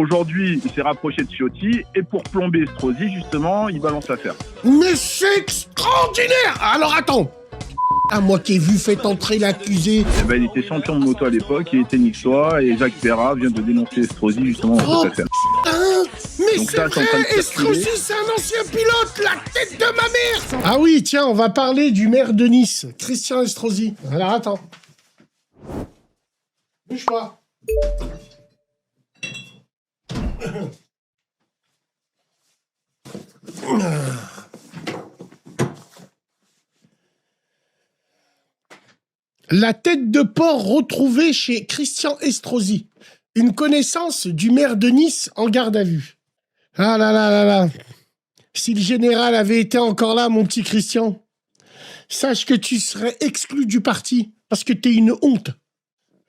Aujourd'hui, il s'est rapproché de Ciotti et pour plomber Estrosi, justement, il balance l'affaire. Mais c'est extraordinaire! Alors attends! À moi qui ai vu fait entrer l'accusé. Eh ben, il était champion de moto à l'époque, il était niçois et Jacques Perra vient de dénoncer Estrosi justement dans cette affaire. Mais donc c'est ça, vrai, Estrosi, c'est un ancien pilote, la tête de ma mère! Ah oui, tiens, on va parler du maire de Nice, Christian Estrosi. Alors attends. Bouge pas. La tête de porc retrouvée chez Christian Estrosi. Une connaissance du maire de Nice en garde à vue. Ah là là là là. Si le général avait été encore là, mon petit Christian, sache que tu serais exclu du parti parce que t'es une honte.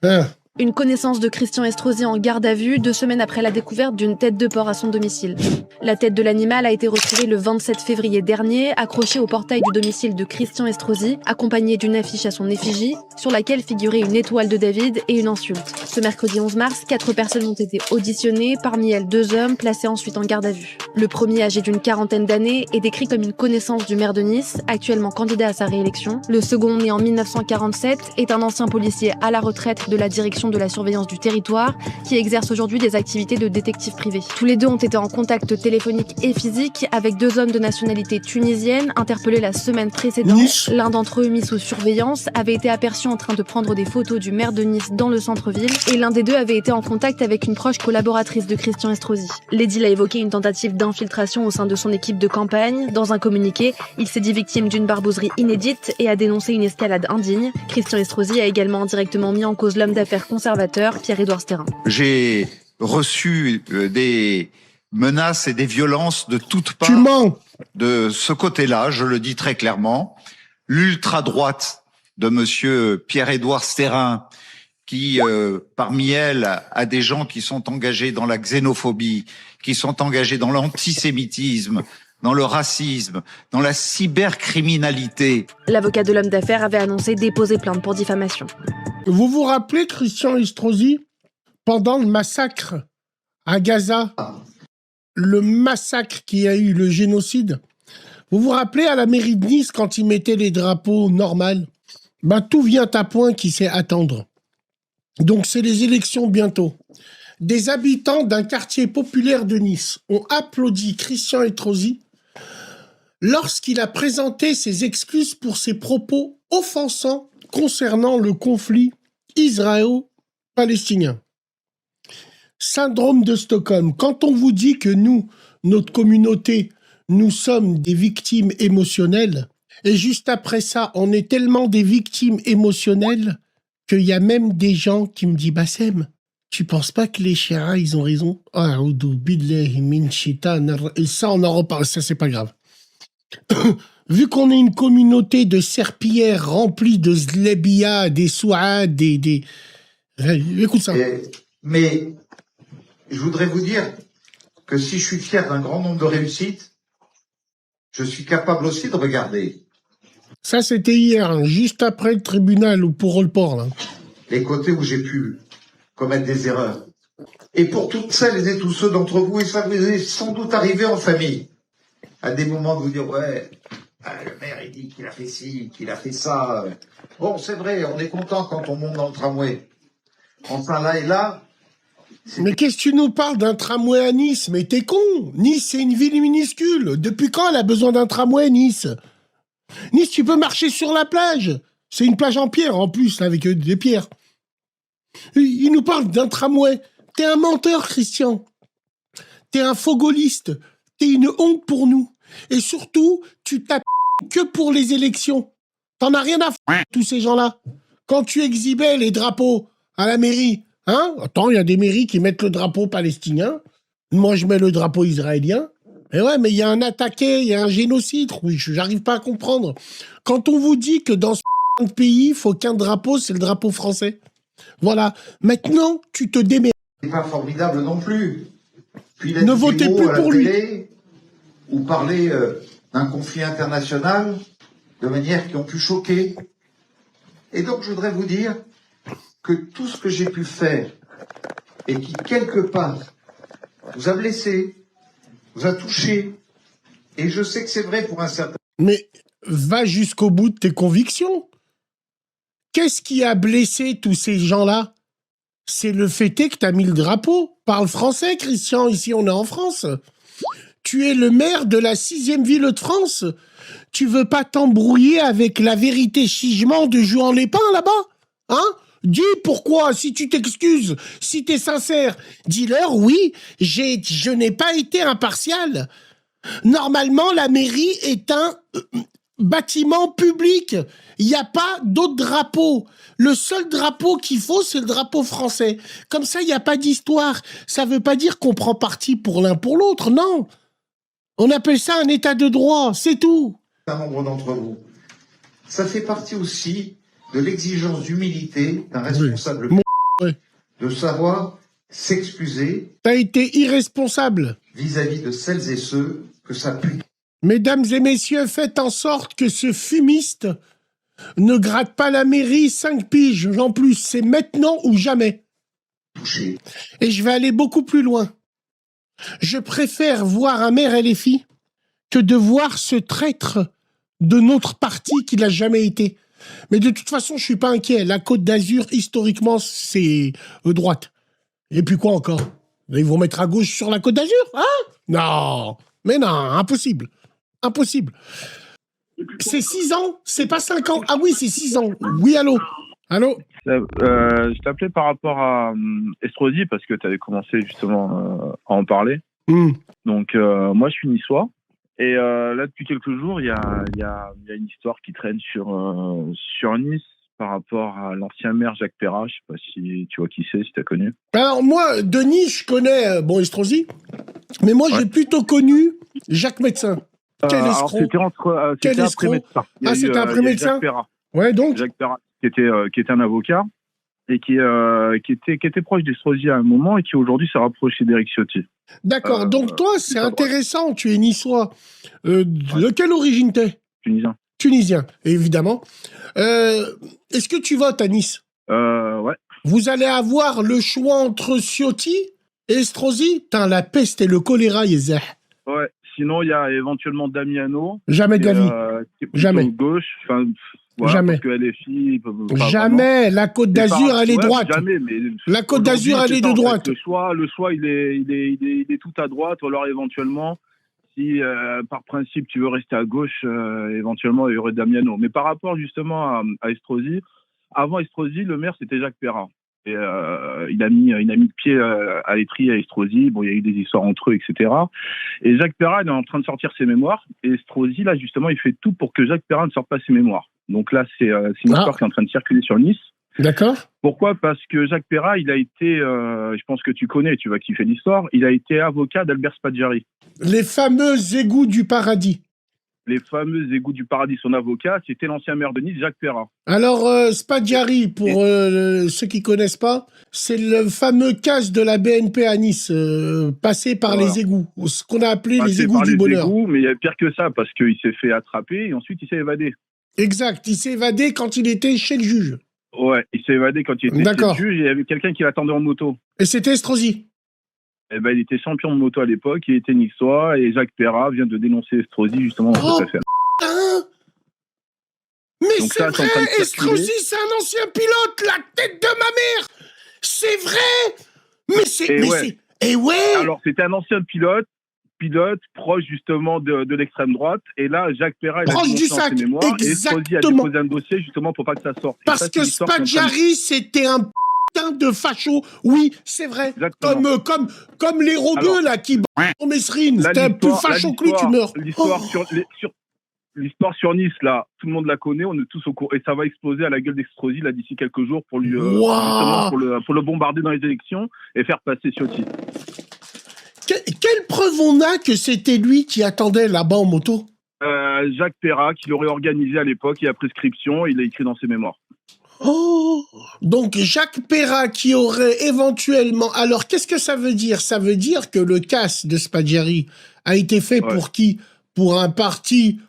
Hein? Une connaissance de Christian Estrosi en garde à vue 2 semaines après la découverte d'une tête de porc à son domicile. La tête de l'animal a été retrouvée le 27 février dernier, accrochée au portail du domicile de Christian Estrosi, accompagnée d'une affiche à son effigie, sur laquelle figurait une étoile de David et une insulte. Ce mercredi 11 mars, 4 personnes ont été auditionnées, parmi elles 2 hommes, placés ensuite en garde à vue. Le premier, âgé d'une quarantaine d'années, est décrit comme une connaissance du maire de Nice, actuellement candidat à sa réélection. Le second, né en 1947, est un ancien policier à la retraite de la direction de la surveillance du territoire, qui exerce aujourd'hui des activités de détective privé. Tous les deux ont été en contact téléphonique et physique avec 2 hommes de nationalité tunisienne, interpellés la semaine précédente. Nice. L'un d'entre eux, mis sous surveillance, avait été aperçu en train de prendre des photos du maire de Nice dans le centre-ville, et l'un des deux avait été en contact avec une proche collaboratrice de Christian Estrosi. L'édile a évoqué une tentative d'infiltration au sein de son équipe de campagne. Dans un communiqué, il s'est dit victime d'une barbouzerie inédite et a dénoncé une escalade indigne. Christian Estrosi a également indirectement mis en cause l'homme d'affaires conservateur Pierre-Édouard Stérin. J'ai reçu des menaces et des violences de toutes parts. Tu mens. De ce côté-là, je le dis très clairement, l'ultra-droite de monsieur Pierre-Édouard Stérin, qui, parmi elles, a des gens qui sont engagés dans la xénophobie, qui sont engagés dans l'antisémitisme, dans le racisme, dans la cybercriminalité. L'avocat de l'homme d'affaires avait annoncé déposer plainte pour diffamation. Vous vous rappelez, Christian Estrosi, pendant le massacre à Gaza, le massacre qui a eu, le génocide, vous vous rappelez à la mairie de Nice quand ils mettaient les drapeaux normaux? Bah, tout vient à point qui sait attendre. Donc c'est les élections bientôt. Des habitants d'un quartier populaire de Nice ont applaudi Christian Estrosi lorsqu'il a présenté ses excuses pour ses propos offensants concernant le conflit israélo-palestinien. Syndrome de Stockholm. Quand on vous dit que nous, notre communauté, nous sommes des victimes émotionnelles, et juste après ça, on est tellement des victimes émotionnelles qu'il y a même des gens qui me disent « Bassem, tu penses pas que les chiites, ils ont raison ?» Et ça, on en reparle, ça c'est pas grave. Vu qu'on est une communauté de serpillères remplie de zlebia, des souad, des... Écoute ça. Mais je voudrais vous dire que si je suis fier d'un grand nombre de réussites, je suis capable aussi de regarder. Ça, c'était hier, hein, juste après le tribunal ou pour le port, là. Les côtés où j'ai pu commettre des erreurs. Et pour toutes celles et tous ceux d'entre vous, et ça vous est sans doute arrivé en famille, à des moments de vous dire, ouais, le maire, il dit qu'il a fait ci, qu'il a fait ça. Bon, c'est vrai, on est content quand on monte dans le tramway. Enfin, là et là... Mais qu'est-ce que tu nous parles d'un tramway à Nice? Mais t'es con! Nice, c'est une ville minuscule. Depuis quand elle a besoin d'un tramway, Nice? Nice, tu peux marcher sur la plage. C'est une plage en pierre, en plus, avec des pierres. Il nous parle d'un tramway. T'es un menteur, Christian. T'es un faux gaulliste. T'es une honte pour nous. Et surtout, tu tapes que pour les élections. T'en as rien à foutre, tous ces gens-là. Quand tu exhibais les drapeaux à la mairie, hein? Attends, il y a des mairies qui mettent le drapeau palestinien. Moi, je mets le drapeau israélien. Et ouais, mais il y a un attaqué, il y a un génocide. Oui, j'arrive pas à comprendre. Quand on vous dit que dans ce pays, il faut qu'un drapeau, c'est le drapeau français. Voilà. Maintenant, tu te démerdes. C'est pas formidable non plus. Puis Ne votez plus pour lui. Ou parler d'un conflit international de manière qui ont pu choquer. Et donc, je voudrais vous dire que tout ce que j'ai pu faire et qui, quelque part, vous a blessé, vous a touché. Et je sais que c'est vrai pour un certain... Mais va jusqu'au bout de tes convictions. Qu'est-ce qui a blessé tous ces gens-là? C'est le fait est que tu as mis le drapeau. Parle français, Christian, ici on est en France. Tu es le maire de la 6e ville de France. Tu veux pas t'embrouiller avec la vérité chigement de Juan Lépin là-bas? Hein? Dis pourquoi, si tu t'excuses, si t'es sincère, dis-leur, oui, je n'ai pas été impartial. Normalement, la mairie est un bâtiment public. Il n'y a pas d'autre drapeau. Le seul drapeau qu'il faut, c'est le drapeau français. Comme ça, il n'y a pas d'histoire. Ça ne veut pas dire qu'on prend parti pour l'un pour l'autre, non. On appelle ça un état de droit, c'est tout. Un nombre d'entre vous. Ça fait partie aussi de l'exigence d'humilité d'un responsable Oui. de savoir s'excuser T'as été irresponsable. vis-à-vis de celles et ceux que ça pue. Mesdames et messieurs, faites en sorte que ce fumiste ne gratte pas la mairie 5 piges en plus. C'est maintenant ou jamais. Touché. Et je vais aller beaucoup plus loin. Je préfère voir un maire LFI que de voir ce traître de notre parti qui n'a jamais été. Mais de toute façon, je suis pas inquiet. La Côte d'Azur, historiquement, c'est droite. Et puis quoi encore? Ils vont mettre à gauche sur la Côte d'Azur? Hein? Non. Mais non, impossible. Impossible. C'est 6 ans? C'est pas 5 ans? Ah oui, c'est 6 ans. Oui, allô? Allô? Je t'appelais par rapport à Estrosi parce que tu avais commencé justement à en parler. Donc moi je suis niçois et là depuis quelques jours il y a une histoire qui traîne sur Nice par rapport à l'ancien maire Jacques Perrat. Je sais pas si tu vois qui c'est, si tu as connu. Alors moi, Denis, je connais Estrosi, mais moi j'ai plutôt connu Jacques Médecin. Quel Alors escroc. c'était après médecin. Ah, c'était après médecin. Jacques Perrat. Ouais, donc. Jacques Perrat qui était un avocat et qui était proche d'Estrosi à un moment et qui aujourd'hui s'est rapproché d'Éric Ciotti. D'accord, donc toi, c'est intéressant, tu es niçois. De quelle origine t'es? Tunisien. Tunisien, évidemment. Est-ce que tu votes à Nice? Ouais. Vous allez avoir le choix entre Ciotti et Estrosi? Putain, la peste et le choléra, Yezeh. Ouais. Sinon, il y a éventuellement Damiano. Jamais de la vie. Qui est plutôt Jamais. Gauche. Enfin, voilà, jamais. Parce que LFI, jamais. La Côte d'Azur, elle est droite. Jamais, mais la Côte d'Azur, elle est de droite. Le choix, il est tout à droite. Ou alors, éventuellement, si par principe, tu veux rester à gauche, éventuellement, il y aurait Damiano. Mais par rapport justement à Estrosi, avant Estrosi, le maire, c'était Jacques Perrat. Et il a mis le pied à l'étrier à Estrosi. Bon, il y a eu des histoires entre eux, etc. Et Jacques Perrat, il est en train de sortir ses mémoires. Et Estrosi, là, justement, il fait tout pour que Jacques Perrat ne sorte pas ses mémoires. Donc là, c'est une histoire qui est en train de circuler sur Nice. D'accord. Pourquoi? Parce que Jacques Perrat, il a été, je pense que tu connais, tu vas kiffer l'histoire, il a été avocat d'Albert Spaggiari. Les fameux égouts du paradis. Les fameux égouts du paradis. Son avocat, c'était l'ancien maire de Nice, Jacques Perrat. Alors, Spaggiari, pour ceux qui connaissent pas, c'est le fameux casse de la BNP à Nice, passé par les égouts, ce qu'on a appelé les égouts du bonheur. Mais il y a pire que ça, parce qu'il s'est fait attraper et ensuite il s'est évadé. Exact, il s'est évadé quand il était chez le juge. Ouais, il s'est évadé quand il était chez le juge et il y avait quelqu'un qui l'attendait en moto. Et c'était Estrosi. Eh ben, il était champion de moto à l'époque, il était niçois et Jacques Perrat vient de dénoncer Estrosi justement dans cette affaire. Putain! Mais donc c'est vrai, Estrosi, c'est un ancien pilote, la tête de ma mère! C'est vrai! Mais c'est... Et ouais! Alors, c'était un ancien pilote proche justement de l'extrême droite. Et là, Jacques Perrat, il a proche du sac, mémoires, et Estrosi a déposé un dossier justement pour pas que ça sorte. Parce que Spaggiari, c'était un putain de facho. Oui, c'est vrai. Comme les robeux, là, qui en Mesrine. C'était un peu facho que lui, tu meurs. L'histoire sur Nice, là, tout le monde la connaît, on est tous au courant. Et ça va exploser à la gueule d'Estrosi, là, d'ici quelques jours, pour lui, pour le bombarder dans les élections et faire passer Ciotti. Quelle preuve on a que c'était lui qui attendait là-bas en moto? Jacques Perrat, qui l'aurait organisé à l'époque, il a prescription, il a écrit dans ses mémoires. Oh! Donc Jacques Perrat qui aurait éventuellement... Alors qu'est-ce que ça veut dire? Ça veut dire que le casse de Spaggiari a été fait pour qui? Pour un parti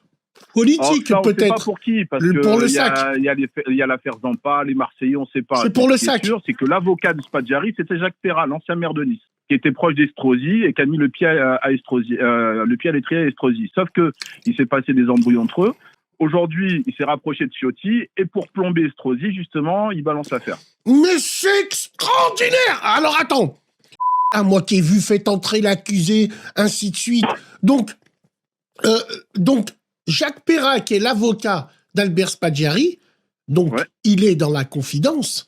politique, peut-être. On ne sait pas pour qui, parce que pour le sac. Il y a l'affaire Zampa, les Marseillais, on ne sait pas. C'est pour le sac. C'est sûr, c'est que l'avocat de Spaggiari, c'était Jacques Perrat, l'ancien maire de Nice. qui était proche d'Estrosi et qui a mis le pied à Estrosi, le pied à l'étrier à Estrosi. Sauf que il s'est passé des embrouilles entre eux. Aujourd'hui, il s'est rapproché de Ciotti et pour plomber Estrosi, justement, il balance l'affaire. Mais c'est extraordinaire! Alors attends, à moi qui ai vu fait entrer l'accusé, ainsi de suite. Donc Jacques Perrin, qui est l'avocat d'Albert Spaggiari, donc il est dans la confidence.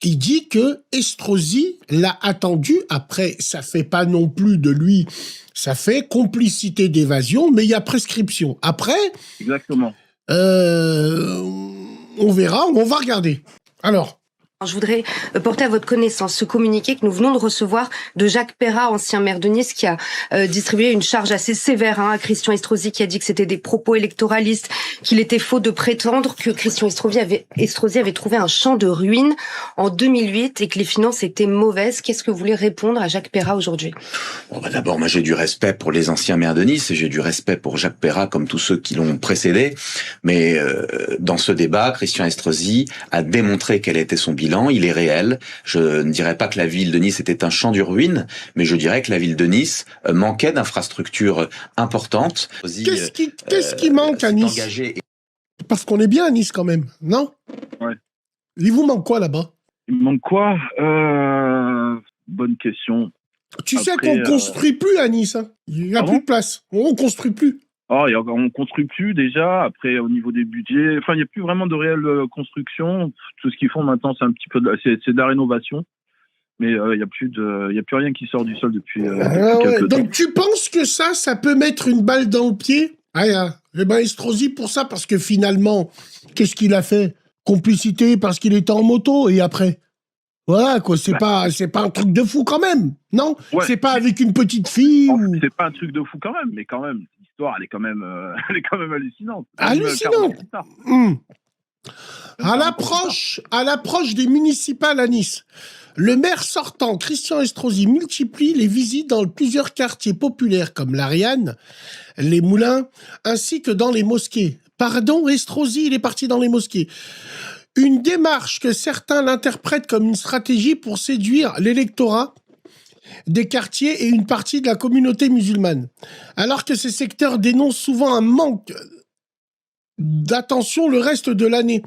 Il dit que Estrosi l'a attendu. Après, ça fait pas non plus de lui, ça fait complicité d'évasion, mais il y a prescription. Après, exactement. On verra, on va regarder. Alors. Je voudrais porter à votre connaissance ce communiqué que nous venons de recevoir de Jacques Perrin, ancien maire de Nice, qui a distribué une charge assez sévère à Christian Estrosi, qui a dit que c'était des propos électoralistes, qu'il était faux de prétendre que Christian Estrosi avait trouvé un champ de ruines en 2008 et que les finances étaient mauvaises. Qu'est-ce que vous voulez répondre à Jacques Perrin aujourd'hui? D'abord, moi j'ai du respect pour les anciens maires de Nice et j'ai du respect pour Jacques Perrin comme tous ceux qui l'ont précédé. Mais dans ce débat, Christian Estrosi a démontré quel était son bilan. Il est réel. Je ne dirais pas que la ville de Nice était un champ de ruines, mais je dirais que la ville de Nice manquait d'infrastructures importantes. Qu'est-ce qui manque à Nice? Parce qu'on est bien à Nice quand même, non? Ouais. Il vous manque quoi là-bas? Il me manque quoi? Bonne question. Tu sais qu'on construit plus à Nice. Hein. Il n'y a plus de place. On construit plus. On construit plus déjà. Après, au niveau des budgets, il n'y a plus vraiment de réelle construction. Tout ce qu'ils font maintenant, c'est un petit peu c'est de la rénovation. Mais il y a plus rien qui sort du sol depuis quelques temps. Donc tu penses que ça peut mettre une balle dans le pied? Estrosi pour ça, parce que finalement, qu'est-ce qu'il a fait? Complicité parce qu'il était en moto et après. Voilà, quoi, c'est pas un truc de fou quand même, non? C'est pas avec une petite fille ou... C'est pas un truc de fou quand même, mais quand même, l'histoire, elle est quand même hallucinante. Hallucinante. À l'approche des municipales à Nice, le maire sortant, Christian Estrosi, multiplie les visites dans plusieurs quartiers populaires comme l'Ariane, les Moulins, ainsi que dans les mosquées. Pardon, Estrosi, il est parti dans les mosquées. Une démarche que certains l'interprètent comme une stratégie pour séduire l'électorat des quartiers et une partie de la communauté musulmane. Alors que ces secteurs dénoncent souvent un manque d'attention le reste de l'année.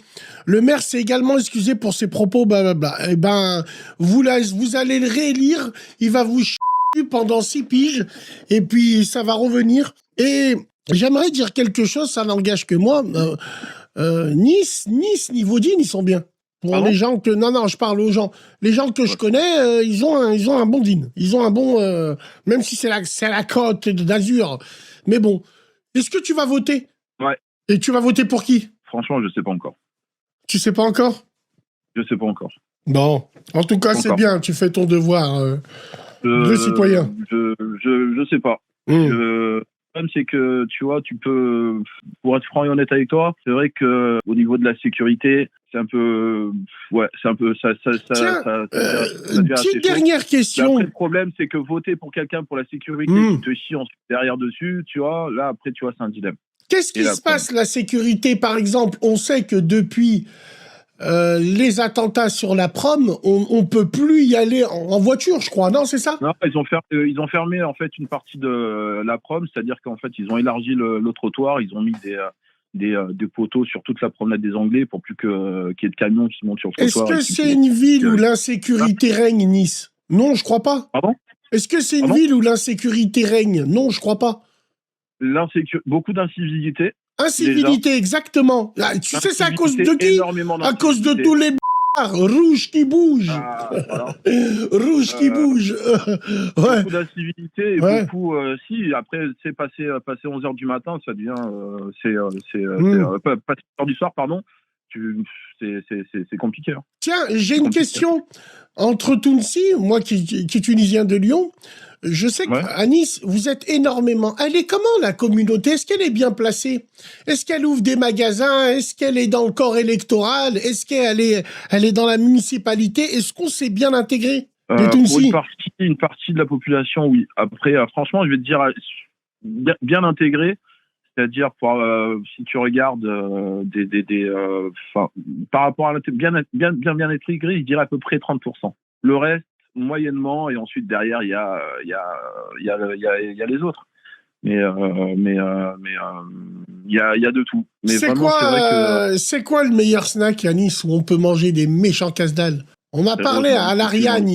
Le maire s'est également excusé pour ses propos, blablabla. Vous allez le réélire, il va vous chier pendant 6 piges, et puis ça va revenir. Et j'aimerais dire quelque chose, ça n'engage que moi. Nice, niveau 10, ils sont bien. Pour les gens que... Non, je parle aux gens. Les gens que je connais, ils ont un bon dîne. Ils ont un bon... même si c'est la côte d'Azur. Mais bon. Est-ce que tu vas voter? Ouais. Et tu vas voter pour qui? Franchement, je sais pas encore. Tu sais pas encore? Je sais pas encore. Bon. En tout cas, c'est bien. Tu fais ton devoir de citoyen. Je sais pas. Le problème, c'est que, tu vois, pour être franc et honnête avec toi, c'est vrai que au niveau de la sécurité, c'est un peu, ça petite dernière question. Après, le problème, c'est que voter pour quelqu'un pour la sécurité qui te chie ensuite derrière dessus, tu vois, là, après, tu vois, c'est un dilemme. Qu'est-ce qui se passe, la sécurité, par exemple? On sait que depuis les attentats sur la prom, on peut plus y aller en voiture, je crois. Non, c'est ça? Non, ils ont fermé en fait une partie de la prom, c'est-à-dire qu'en fait ils ont élargi le trottoir, ils ont mis des poteaux sur toute la promenade des Anglais pour plus qu'il y ait de camions qui montent sur le trottoir. Est-ce que c'est une ville où l'insécurité règne, Nice? Non, je crois pas. Pardon? Est-ce que c'est une ville où l'insécurité règne? Non, je crois pas. Beaucoup d'incivilité. Incivilité, exactement. Tu sais, c'est à cause de qui? À cause de tous les rouges qui bougent. Voilà. Rouges qui bougent. Beaucoup d'incivilité et beaucoup... après, c'est passé 11h du matin, ça devient... pas 11h du soir, pardon. C'est compliqué. Hein. Tiens, j'ai une question. Entre Tounsi, moi qui est tunisien de Lyon, je sais qu'à Nice, vous êtes énormément... Elle est comment, la communauté? Est-ce qu'elle est bien placée? Est-ce qu'elle ouvre des magasins? Est-ce qu'elle est dans le corps électoral? Est-ce qu'elle est dans la municipalité? Est-ce qu'on s'est bien intégré? Pour une partie de la population, oui. Après, franchement, je vais te dire, bien intégré, c'est-à-dire si tu regardes par rapport à bien intégré, je dirais à peu près 30%. Le reste, moyennement, et ensuite derrière il y a les autres. Mais il y a de tout. Mais C'est vraiment, c'est vrai que c'est quoi le meilleur snack à Nice où on peut manger des méchants casse-dalles? On m'a parlé à l'Ariane,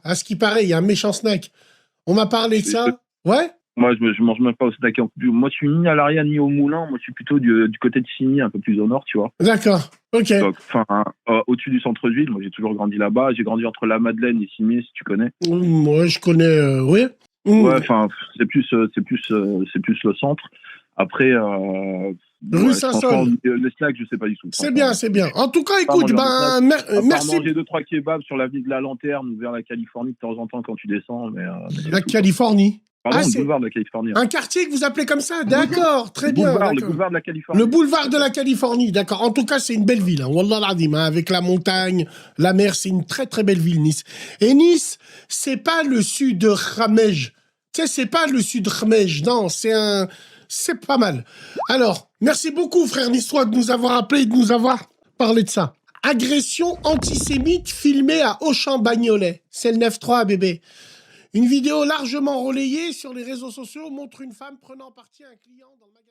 à ce qui paraît, il y a un méchant snack. On m'a parlé de ça. Ouais? moi je mange même pas au snack. Moi je suis ni à l'Ariane ni au Moulin. Moi je suis plutôt du côté de Signy, un peu plus au nord, tu vois. D'accord. Ok. Donc, au-dessus du centre-ville. Moi j'ai toujours grandi là-bas. J'ai grandi entre la Madeleine et Cimier, si tu connais. Moi je connais. Oui. Ouais, enfin c'est plus le centre. Après, Rue Saint-Saul. Les snacks, je sais pas du tout. C'est bien, c'est bien. En tout cas, écoute, merci. Manger 2-3 kebabs sur l'avenue de la Lanterne ou vers la Californie de temps en temps quand tu descends. Mais la Californie. Pardon, le boulevard de la Californie. Un quartier que vous appelez comme ça? D'accord, très bien. Le boulevard de la Californie. Le boulevard de la Californie, d'accord. En tout cas, c'est une belle ville. Hein. Wallah l'azim, hein, avec la montagne, la mer, c'est une très très belle ville, Nice. Et Nice, c'est pas le sud de Khamej. Tu sais, c'est pas le sud de Khamej. Non, c'est pas mal. Alors, merci beaucoup, frère niçois, de nous avoir appelé et de nous avoir parlé de ça. Agression antisémite filmée à Auchan-Bagnolet. C'est le 9-3, bébé. Une vidéo largement relayée sur les réseaux sociaux montre une femme prenant parti un client dans le magasin.